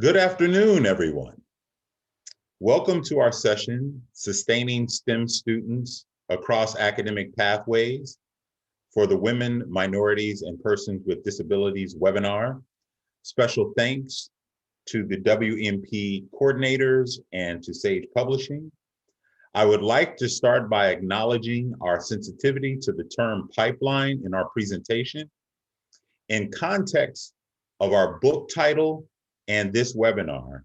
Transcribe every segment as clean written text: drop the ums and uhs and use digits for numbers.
Good afternoon, everyone. Welcome to our session, Sustaining STEM Students Across Academic Pathways for the Women, Minorities, and Persons with Disabilities webinar. Special thanks to the WMP coordinators and to Sage Publishing. I would like to start by acknowledging our sensitivity to the term pipeline in our presentation. In context of our book title and this webinar,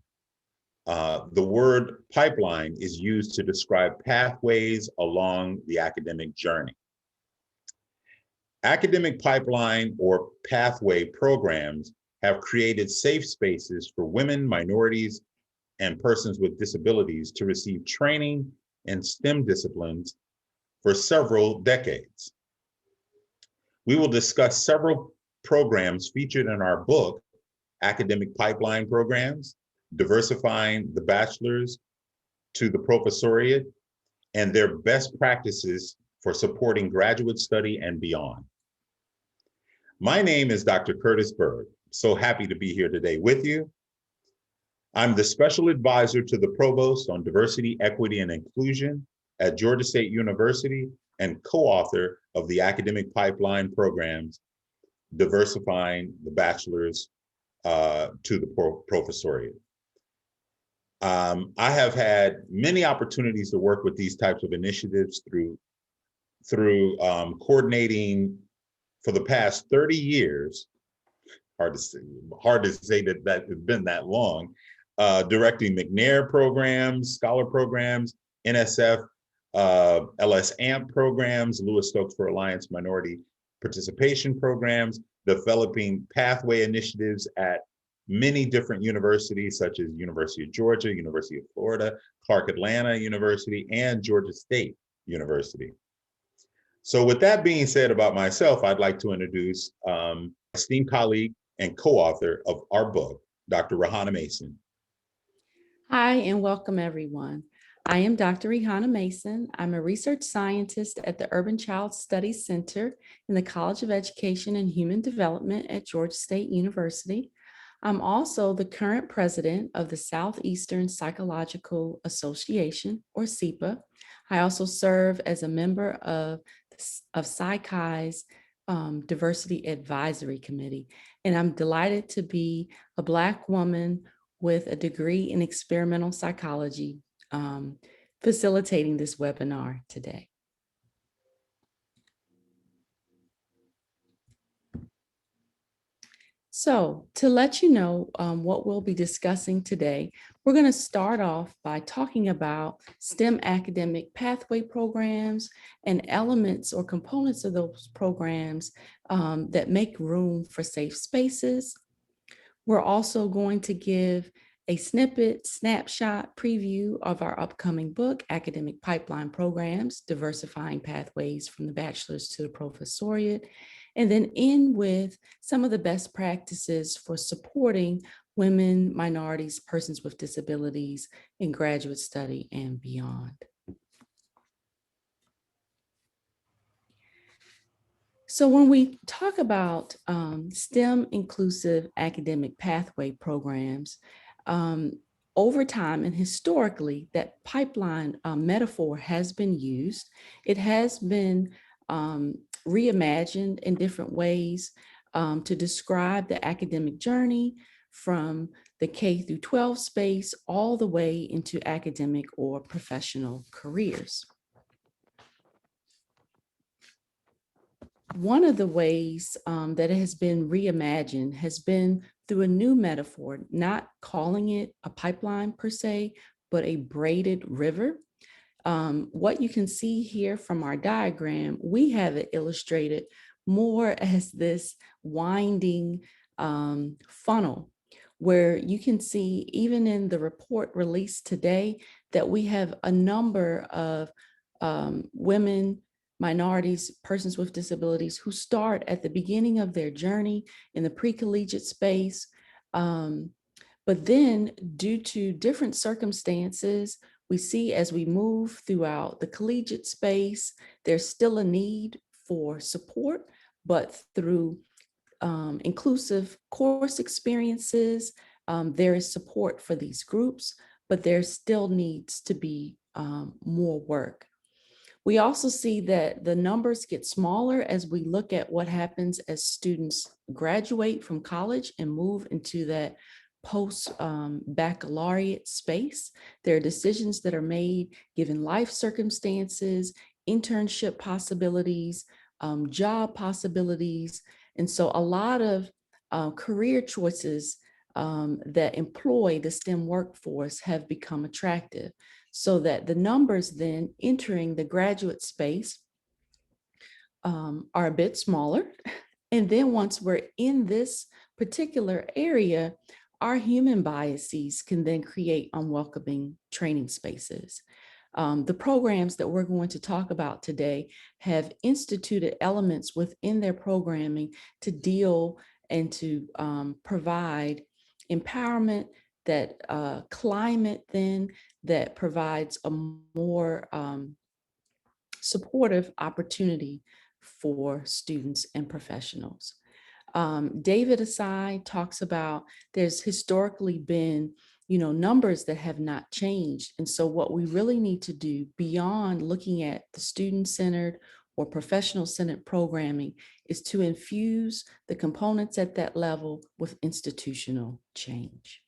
the word pipeline is used to describe pathways along the academic journey. Academic pipeline or pathway programs have created safe spaces for women, minorities, and persons with disabilities to receive training in STEM disciplines for several decades. We will discuss several programs featured in our book, Academic Pipeline Programs, Diversifying the Bachelors to the Professoriate, and their best practices for supporting graduate study and beyond. My name is Dr. Curtis Byrd. So happy to be here today with you. I'm the special advisor to the Provost on Diversity, Equity, and Inclusion at Georgia State University and co-author of the Academic Pipeline Programs, Diversifying the Bachelors to the Professoriate. I have had many opportunities to work with these types of initiatives through coordinating for the past 30 years. Hard to say that it's been that long. Directing McNair programs, scholar programs, NSF, LS AMP programs, Lewis Stokes for Alliance Minority Participation programs, developing pathway initiatives at many different universities, such as University of Georgia, University of Florida, Clark Atlanta University, and Georgia State University. So with that being said about myself, I'd like to introduce esteemed colleague and co-author of our book, Dr. Rihana Mason. Hi, and welcome everyone. I am Dr. Rihana Mason. I'm a research scientist at the Urban Child Studies Center in the College of Education and Human Development at Georgia State University. I'm also the current president of the Southeastern Psychological Association, or SEPA. I also serve as a member of PsyChi's Diversity Advisory Committee, and I'm delighted to be a Black woman with a degree in experimental psychology facilitating this webinar today. So to let you know what we'll be discussing today, we're going to start off by talking about STEM academic pathway programs and elements or components of those programs that make room for safe spaces. We're also going to give a snapshot preview of our upcoming book, Academic Pipeline Programs, Diversifying Pathways from the Bachelor's to the Professoriate, and then end with some of the best practices for supporting women, minorities, persons with disabilities in graduate study and beyond. So when we talk about STEM inclusive academic pathway programs, over time and historically, that pipeline metaphor has been used. It has been reimagined in different ways to describe the academic journey from the K through 12 space all the way into academic or professional careers. One of the ways that it has been reimagined has been through a new metaphor, not calling it a pipeline per se, but a braided river. What you can see here from our diagram, we have it illustrated more as this winding funnel, where you can see even in the report released today that we have a number of women, minorities, persons with disabilities who start at the beginning of their journey in the pre-collegiate space. But then due to different circumstances, we see as we move throughout the collegiate space, there's still a need for support, but through inclusive course experiences, there is support for these groups, but there still needs to be more work. We also see that the numbers get smaller as we look at what happens as students graduate from college and move into that post baccalaureate space. There are decisions that are made given life circumstances, internship possibilities, job possibilities. And so a lot of career choices that employ the STEM workforce have become attractive, so that the numbers then entering the graduate space are a bit smaller. And then once we're in this particular area, our human biases can then create unwelcoming training spaces. The programs that we're going to talk about today have instituted elements within their programming to deal and to provide empowerment, that climate then that provides a more supportive opportunity for students and professionals. David Asai talks about there's historically been, numbers that have not changed. And so what we really need to do beyond looking at the student-centered or professional-centered programming is to infuse the components at that level with institutional change.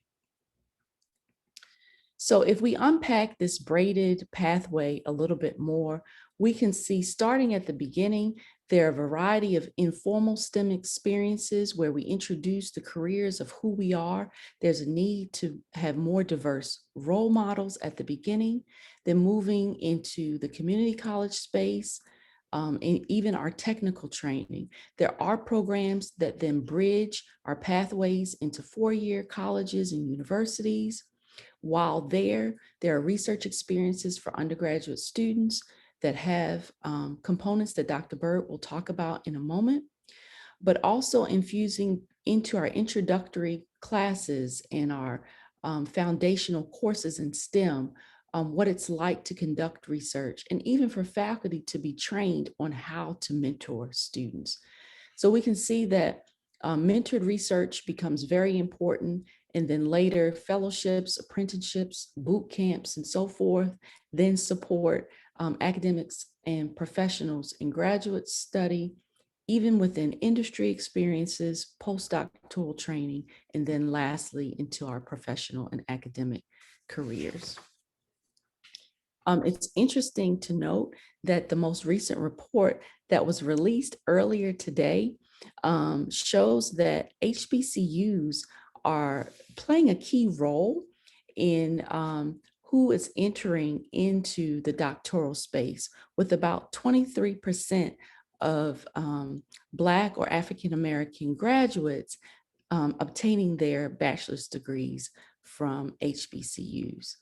So if we unpack this braided pathway a little bit more, we can see starting at the beginning, there are a variety of informal STEM experiences where we introduce the careers of who we are. There's a need to have more diverse role models at the beginning, then moving into the community college space, and even our technical training. There are programs that then bridge our pathways into four-year colleges and universities. While there are research experiences for undergraduate students that have components that Dr. Byrd will talk about in a moment, but also infusing into our introductory classes and our foundational courses in STEM, what it's like to conduct research, and even for faculty to be trained on how to mentor students. So we can see that mentored research becomes very important, and then later fellowships, apprenticeships, boot camps, and so forth, then support academics and professionals in graduate study, even within industry experiences, postdoctoral training, and then lastly into our professional and academic careers. It's interesting to note that the most recent report that was released earlier today shows that HBCUs are playing a key role in who is entering into the doctoral space, with about 23% of Black or African-American graduates obtaining their bachelor's degrees from HBCUs.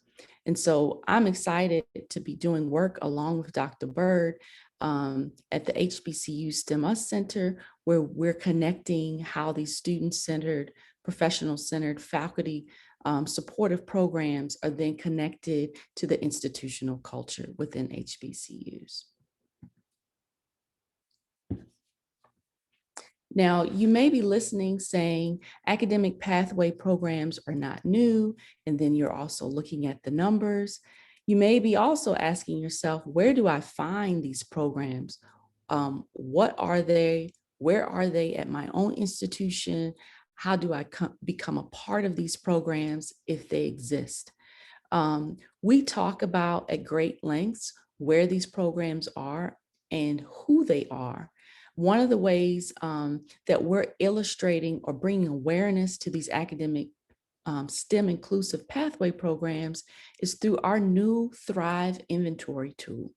And so I'm excited to be doing work along with Dr. Byrd at the HBCU STEM Us Center, where we're connecting how these student-centered, professional-centered, faculty supportive programs are then connected to the institutional culture within HBCUs. Now, you may be listening saying academic pathway programs are not new, and then you're also looking at the numbers. You may be also asking yourself, where do I find these programs? What are they? Where are they at my own institution? How do I become a part of these programs if they exist? We talk about at great lengths where these programs are and who they are. One of the ways that we're illustrating or bringing awareness to these academic STEM inclusive pathway programs is through our new Thrive inventory tool.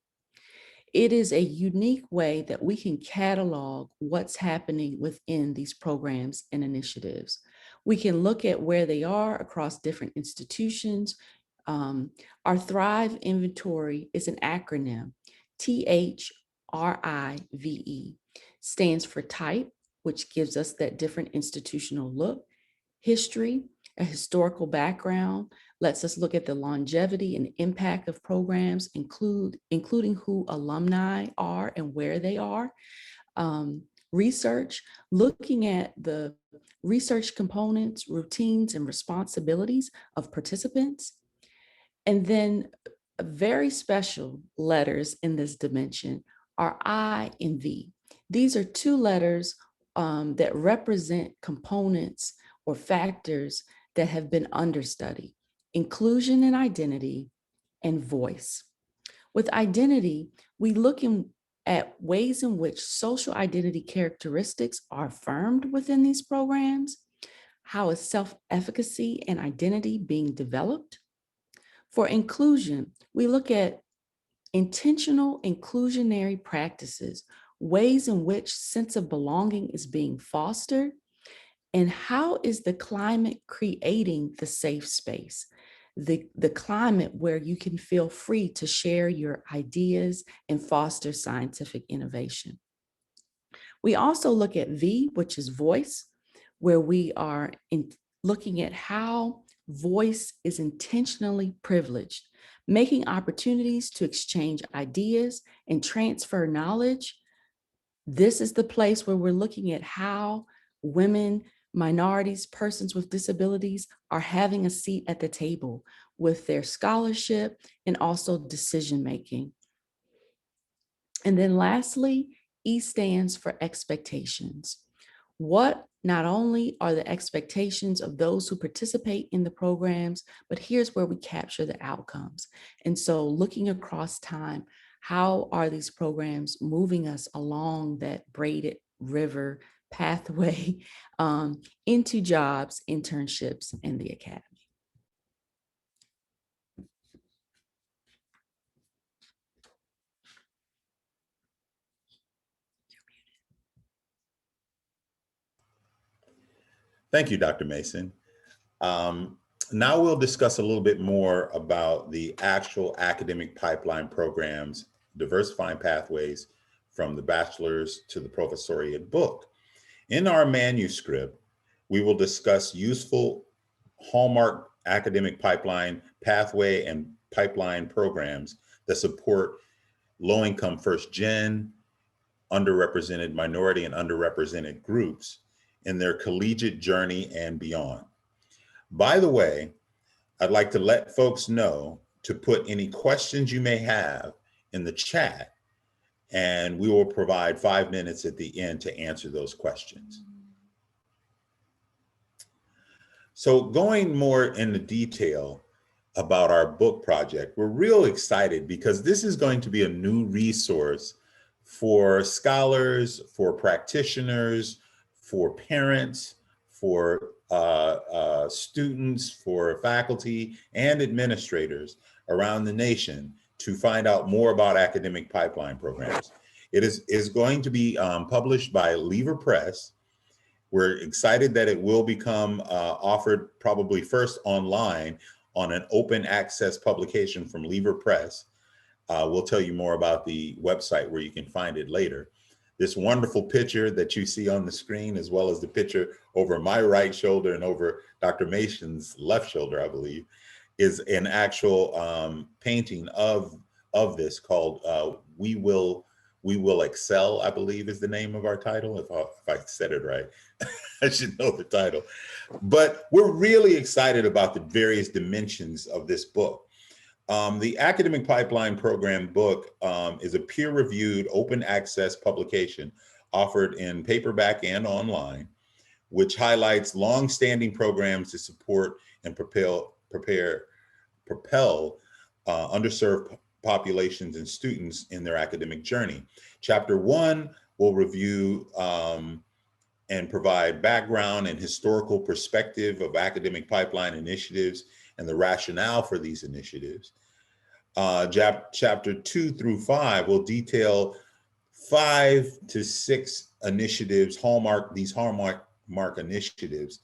It is a unique way that we can catalog what's happening within these programs and initiatives. We can look at where they are across different institutions. Our Thrive inventory is an acronym, THRIVE, stands for type, which gives us that different institutional look. History, a historical background, lets us look at the longevity and impact of programs, including who alumni are and where they are. research, looking at the research components, routines, and responsibilities of participants. And then very special letters in this dimension are I and V. These are two letters that represent components or factors that have been understudied: inclusion and identity, and voice. With identity, we look at ways in which social identity characteristics are affirmed within these programs. How is self-efficacy and identity being developed? For inclusion, we look at intentional inclusionary practices, ways in which sense of belonging is being fostered, and how is the climate creating the safe space, the climate where you can feel free to share your ideas and foster scientific innovation. We also look at V, which is voice, where we are looking at how voice is intentionally privileged, making opportunities to exchange ideas and transfer knowledge. This is the place where we're looking at how women, minorities, persons with disabilities are having a seat at the table with their scholarship and also decision-making. And then lastly, E stands for expectations. What not only are the expectations of those who participate in the programs, but here's where we capture the outcomes. And so looking across time, how are these programs moving us along that braided river pathway into jobs, internships, and the academy? Thank you, Dr. Mason. Now we'll discuss a little bit more about the actual academic pipeline programs, Diversifying Pathways from the Bachelor's to the Professoriate book. In our manuscript, we will discuss useful hallmark academic pipeline pathway and pipeline programs that support low-income first-gen, underrepresented minority and underrepresented groups in their collegiate journey and beyond. By the way, I'd like to let folks know to put any questions you may have in the chat, and we will provide 5 minutes at the end to answer those questions. So going more into detail about our book project, we're real excited because this is going to be a new resource for scholars, for practitioners, for parents, for students, for faculty and administrators around the nation to find out more about academic pipeline programs. It is going to be published by Lever Press. We're excited that it will become offered probably first online on an open access publication from Lever Press. We'll tell you more about the website where you can find it later. This wonderful picture that you see on the screen, as well as the picture over my right shoulder and over Dr. Mason's left shoulder, I believe, is an actual painting of this called We Will Excel, I believe is the name of our title. If I said it right, I should know the title. But we're really excited about the various dimensions of this book. The Academic Pipeline Program book is a peer-reviewed open access publication offered in paperback and online, which highlights long-standing programs to support and propel underserved populations and students in their academic journey. Chapter 1 will review and provide background and historical perspective of academic pipeline initiatives and the rationale for these initiatives. Chapter 2 through 5 will detail 5 to 6 initiatives, hallmark initiatives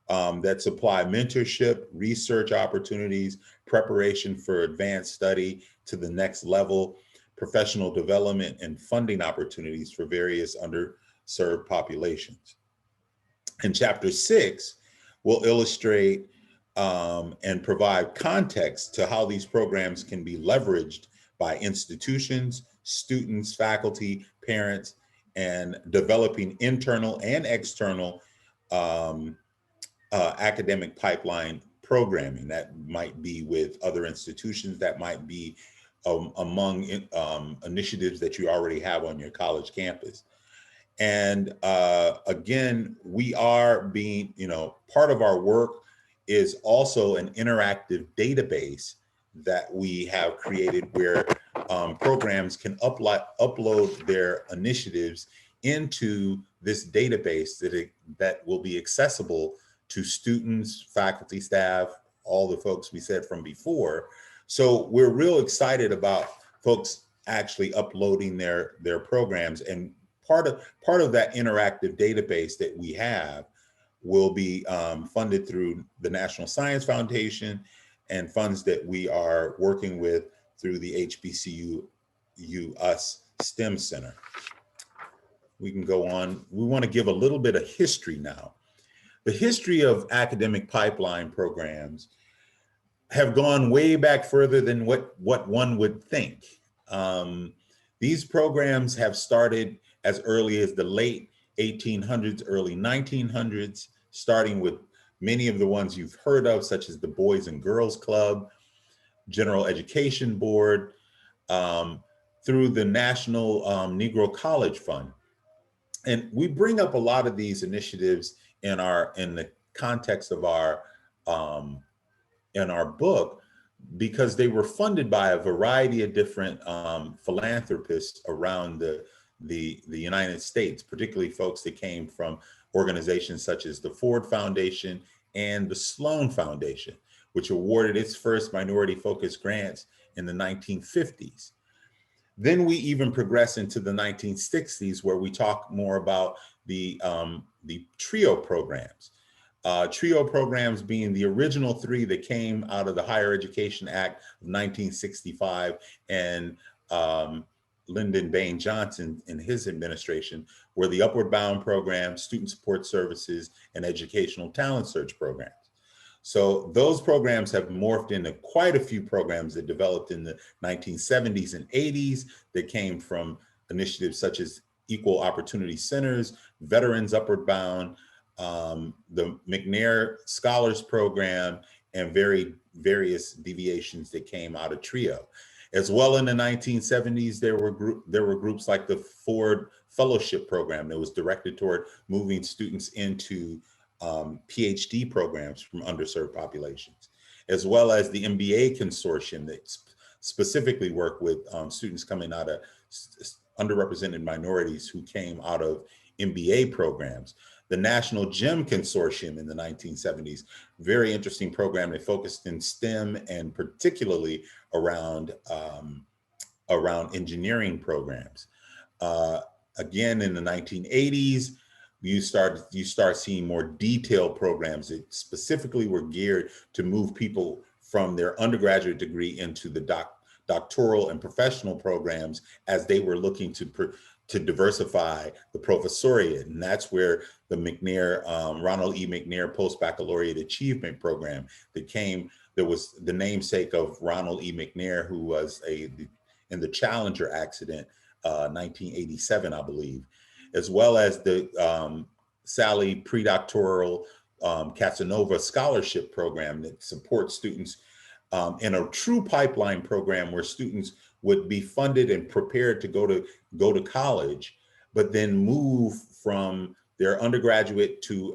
that supply mentorship, research opportunities, preparation for advanced study to the next level, professional development, and funding opportunities for various underserved populations. And chapter 6 will illustrate and provide context to how these programs can be leveraged by institutions, students, faculty, parents, and developing internal and external um, academic pipeline programming. That might be with other institutions, that might be among initiatives that you already have on your college campus. And again, we are being, part of our work is also an interactive database that we have created where programs can upload their initiatives into this database that will be accessible to students, faculty, staff, all the folks we said from before. So we're real excited about folks actually uploading their programs, and part of that interactive database that we have will be funded through the National Science Foundation and funds that we are working with through the HBCU US STEM Center. We can go on. We want to give a little bit of history now. The history of academic pipeline programs have gone way back further than what one would think. These programs have started as early as the late 1800s, early 1900s, starting with many of the ones you've heard of, such as the Boys and Girls Club, General Education Board, through the National Negro College Fund. And we bring up a lot of these initiatives in the context of in our book, because they were funded by a variety of different philanthropists around the United States, particularly folks that came from organizations such as the Ford Foundation and the Sloan Foundation, which awarded its first minority-focused grants in the 1950s. Then we even progress into the 1960s, where we talk more about the TRIO programs. TRIO programs being the original three that came out of the Higher Education Act of 1965 and Lyndon Baines Johnson in his administration, were the Upward Bound program, Student Support Services, and Educational Talent Search programs. So those programs have morphed into quite a few programs that developed in the 1970s and 80s that came from initiatives such as Equal Opportunity Centers, Veterans Upward Bound, the McNair Scholars Program, and various deviations that came out of TRIO. As well, in the 1970s, there were groups like the Ford Fellowship Program that was directed toward moving students into PhD programs from underserved populations, as well as the MBA Consortium that specifically worked with students coming out of underrepresented minorities who came out of MBA programs. The National GEM Consortium in the 1970s, very interesting program that focused in STEM and particularly around engineering programs. Again, in the 1980s, you start seeing more detailed programs that specifically were geared to move people from their undergraduate degree into the doctoral and professional programs as they were looking to diversify the Professoriate. And that's where the McNair, Ronald E. McNair Post-Baccalaureate Achievement Program that was the namesake of Ronald E. McNair, who was in the Challenger accident, 1987, I believe, as well as the Sally Predoctoral Casanova Scholarship Program that supports students in a true pipeline program where students would be funded and prepared to go to college, but then move from their undergraduate to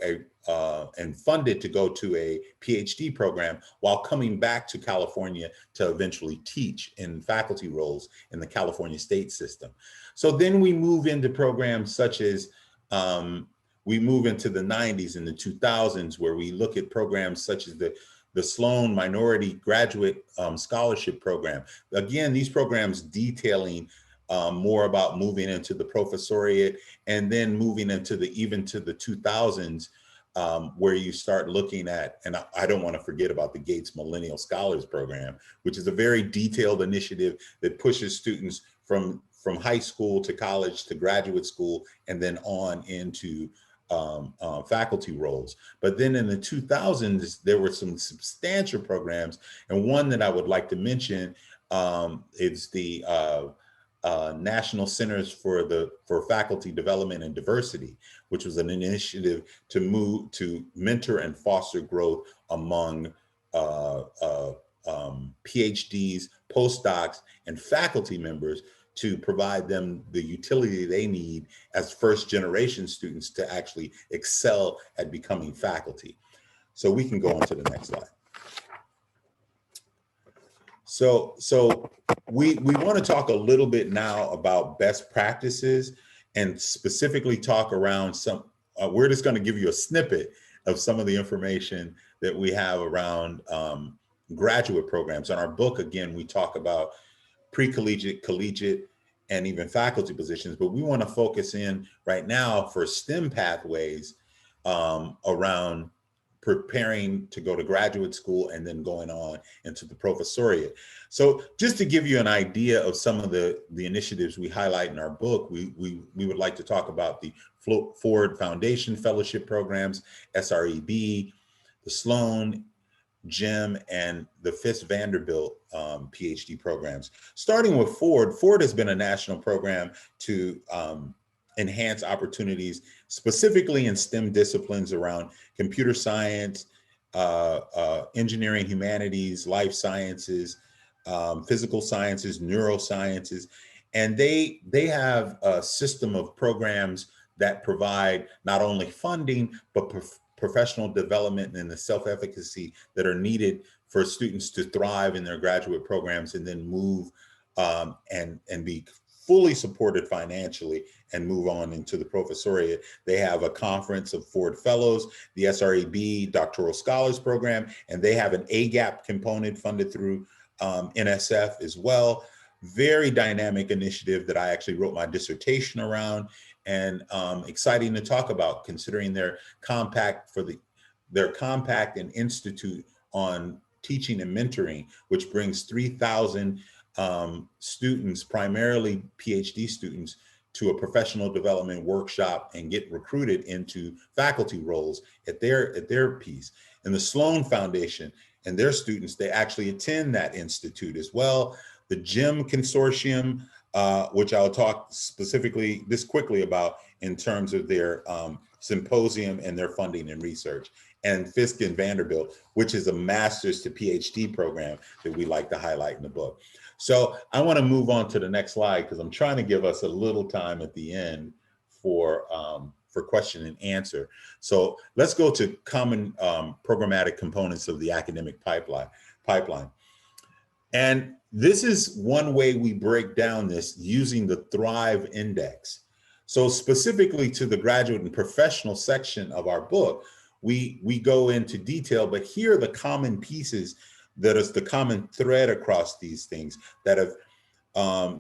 and funded to go to a PhD program while coming back to California to eventually teach in faculty roles in the California state system. So then we move into programs such as, we move into the 90s and the 2000s, where we look at programs such as the Sloan Minority Graduate Scholarship Program. Again, these programs detailing more about moving into the Professoriate, and then moving into even to the 2000s, where you start looking at, and I don't want to forget about the Gates Millennial Scholars Program, which is a very detailed initiative that pushes students from high school to college to graduate school, and then on into faculty roles. But then in the 2000s, there were some substantial programs, and one that I would like to mention is the National Centers for Faculty Development and Diversity, which was an initiative to mentor and foster growth among PhDs, postdocs, and faculty members to provide them the utility they need as first generation students to actually excel at becoming faculty. So we can go on to the next slide. So we want to talk a little bit now about best practices and specifically talk around some, we're just going to give you a snippet of some of the information that we have around graduate programs. In our book, again, we talk about pre-collegiate, collegiate, and even faculty positions, but we want to focus in right now for STEM pathways around preparing to go to graduate school and then going on into the professoriate. So just to give you an idea of some of the initiatives we highlight in our book, we would like to talk about the Ford Foundation Fellowship Programs, SREB, the Sloan, GEM, and the Fisk Vanderbilt PhD programs. Starting with Ford, Ford has been a national program to enhance opportunities, specifically in STEM disciplines around computer science, engineering, humanities, life sciences, physical sciences, neurosciences. And they have a system of programs that provide not only funding, but professional development and the self-efficacy that are needed for students to thrive in their graduate programs and then move and be fully supported financially and move on into the professoriate. They have a conference of Ford Fellows, the SREB Doctoral Scholars Program, and they have an AGAP component funded through NSF as well. Very dynamic initiative that I actually wrote my dissertation around, and exciting to talk about considering their compact and institute on teaching and mentoring, which brings 3,000 students, primarily PhD students, to a professional development workshop and get recruited into faculty roles at their piece. And the Sloan Foundation and their students, they actually attend that institute as well. The GEM Consortium, which I'll talk specifically this quickly about in terms of their symposium and their funding and research, and Fisk and Vanderbilt, which is a master's to PhD program that we like to highlight in the book. So I want to move on to the next slide because I'm trying to give us a little time at the end for question and answer. So let's go to common programmatic components of the academic pipeline. And this is one way we break down this using the Thrive Index. So specifically to the graduate and professional section of our book, we go into detail, but here are the common pieces that is the common thread across these things that have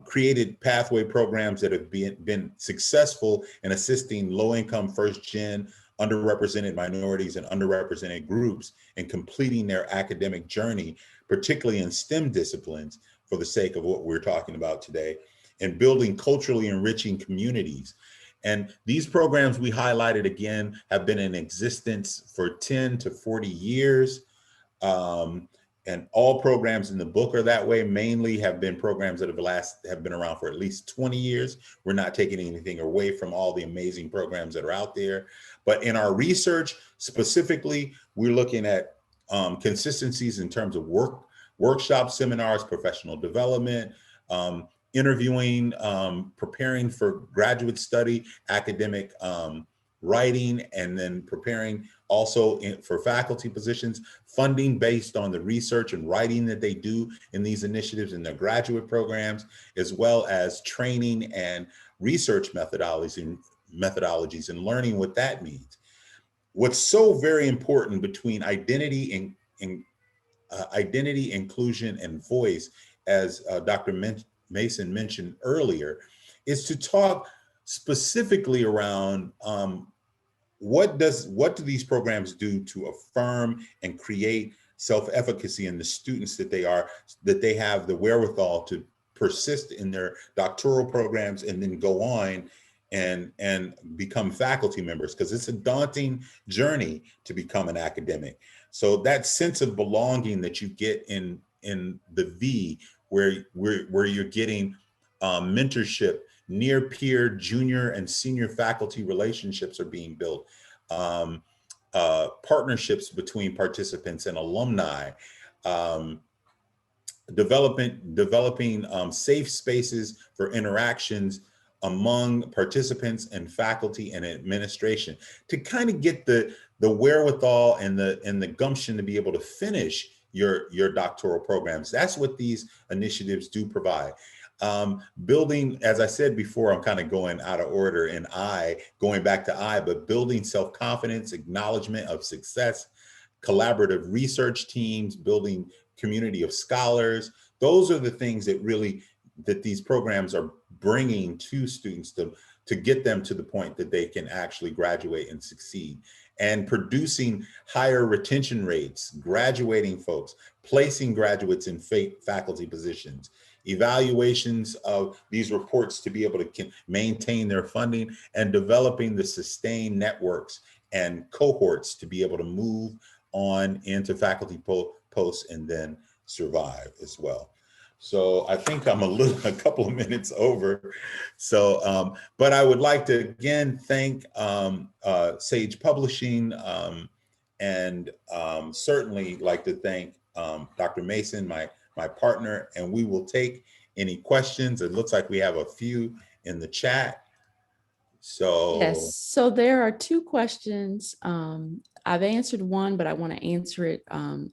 created pathway programs that have been successful in assisting low-income first-gen, underrepresented minorities and underrepresented groups in completing their academic journey, particularly in STEM disciplines, for the sake of what we're talking about today, and building culturally enriching communities. And these programs we highlighted again have been in existence for 10 to 40 years. And all programs in the book are that way. Mainly have been programs that have been around for at least 20 years. We're not taking anything away from all the amazing programs that are out there. But in our research, specifically, we're looking at consistencies in terms of workshop seminars, professional development, interviewing, preparing for graduate study, academic writing, and then preparing also for faculty positions, funding based on the research and writing that they do in these initiatives in their graduate programs, as well as training and research methodologies and learning what that means. What's so very important between identity and identity, inclusion, and voice, as Dr. Mason mentioned earlier, is to talk specifically around what do these programs do to affirm and create self-efficacy in the students that they have the wherewithal to persist in their doctoral programs and then go on and become faculty members, because it's a daunting journey to become an academic. So that sense of belonging that you get in the V, where you're getting mentorship, near peer, junior and senior faculty relationships are being built. Um, Partnerships between participants and alumni, um, developing safe spaces for interactions among participants and faculty and administration to kind of get the wherewithal and the gumption to be able to finish your doctoral programs. That's what these initiatives do provide. Building, as I said before, I'm kind of going out of order in going back to but building self-confidence, acknowledgement of success, collaborative research teams, building community of scholars. Those are the things that these programs are bringing to students to get them to the point that they can actually graduate and succeed, and producing higher retention rates, graduating folks, placing graduates in faculty positions, evaluations of these reports to be able to maintain their funding, and developing the sustained networks and cohorts to be able to move on into faculty posts and then survive as well. So I think I'm a couple of minutes over. So, but I would like to again thank Sage Publishing, and certainly like to thank Dr. Mason, my partner, and we will take any questions. It looks like we have a few in the chat. So yes, so there are two questions. I've answered one, but I want to answer it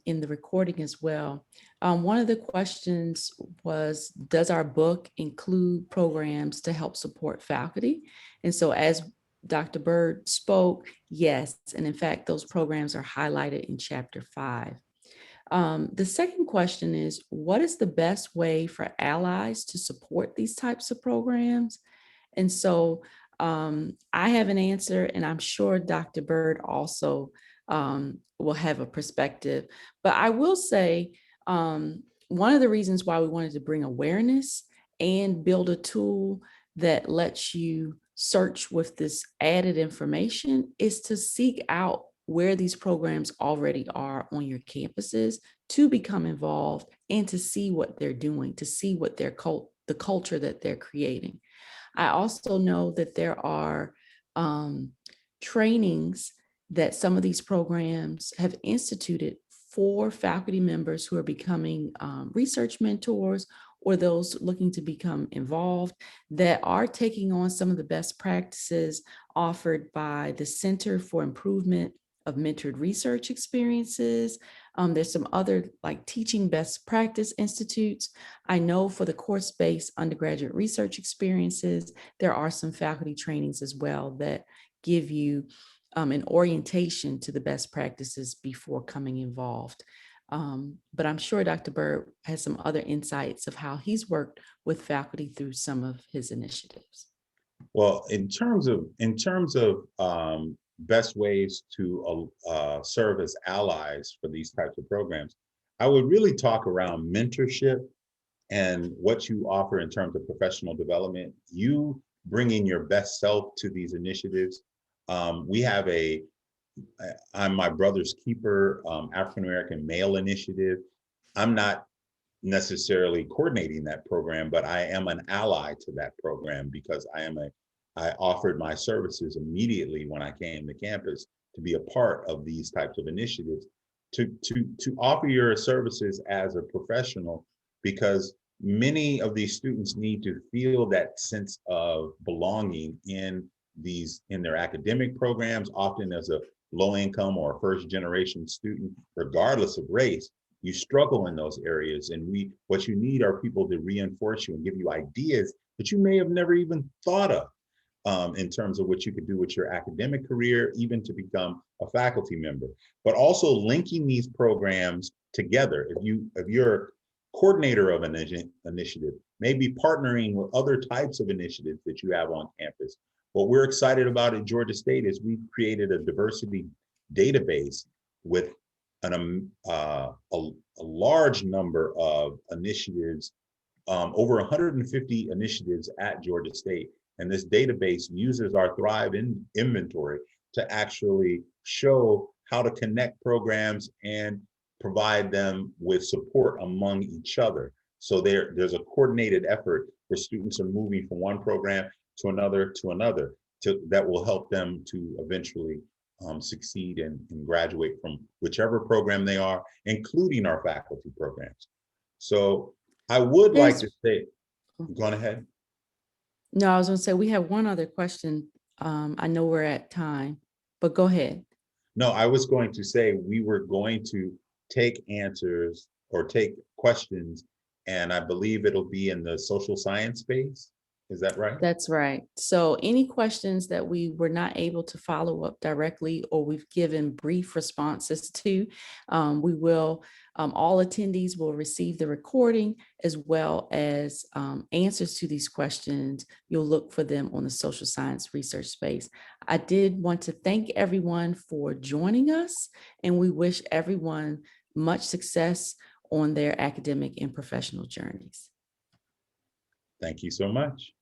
in the recording as well. One of the questions was, does our book include programs to help support faculty? And so as Dr. Byrd spoke, yes, and in fact, those programs are highlighted in Chapter 5. The second question is, what is the best way for allies to support these types of programs? And so I have an answer, and I'm sure Dr. Byrd also will have a perspective. But I will say, one of the reasons why we wanted to bring awareness and build a tool that lets you search with this added information is to seek out where these programs already are on your campuses, to become involved and to see what they're doing, to see what the culture that they're creating. I also know that there are trainings that some of these programs have instituted for faculty members who are becoming research mentors or those looking to become involved, that are taking on some of the best practices offered by the Center for Improvement of Mentored Research Experiences. There's some other like teaching best practice institutes. I know for the course-based undergraduate research experiences, there are some faculty trainings as well that give you an orientation to the best practices before coming involved. But I'm sure Dr. Byrd has some other insights of how he's worked with faculty through some of his initiatives. well, in terms of best ways to serve as allies for these types of programs, I would really talk around mentorship and what you offer in terms of professional development. You bringing your best self to these initiatives. We have I'm my brother's keeper, African American male initiative. I'm not necessarily coordinating that program, but I am an ally to that program because I offered my services immediately when I came to campus to be a part of these types of initiatives, to offer your services as a professional, because many of these students need to feel that sense of belonging in their academic programs. Often as a low income or first generation student, regardless of race, you struggle in those areas, and what you need are people to reinforce you and give you ideas that you may have never even thought of, in terms of what you could do with your academic career, even to become a faculty member. But also linking these programs together. If you're a coordinator of an initiative, maybe partnering with other types of initiatives that you have on campus. What we're excited about at Georgia State is we've created a diversity database with a large number of initiatives, over 150 initiatives at Georgia State. And this database uses our Thrive inventory to actually show how to connect programs and provide them with support among each other. So there's a coordinated effort where students are moving from one program to another that will help them to eventually succeed and graduate from whichever program they are, including our faculty programs. So I would like There's, to say, go on ahead. no, I was gonna say, we have one other question. I know we're at time, but go ahead. No, I was going to say we were going to take answers or take questions, and I believe it'll be in the social science space. Is that right? That's right. So any questions that we were not able to follow up directly or we've given brief responses to, we will, all attendees will receive the recording as well as answers to these questions. You'll look for them on the social science research space. I did want to thank everyone for joining us, and we wish everyone much success on their academic and professional journeys. Thank you so much.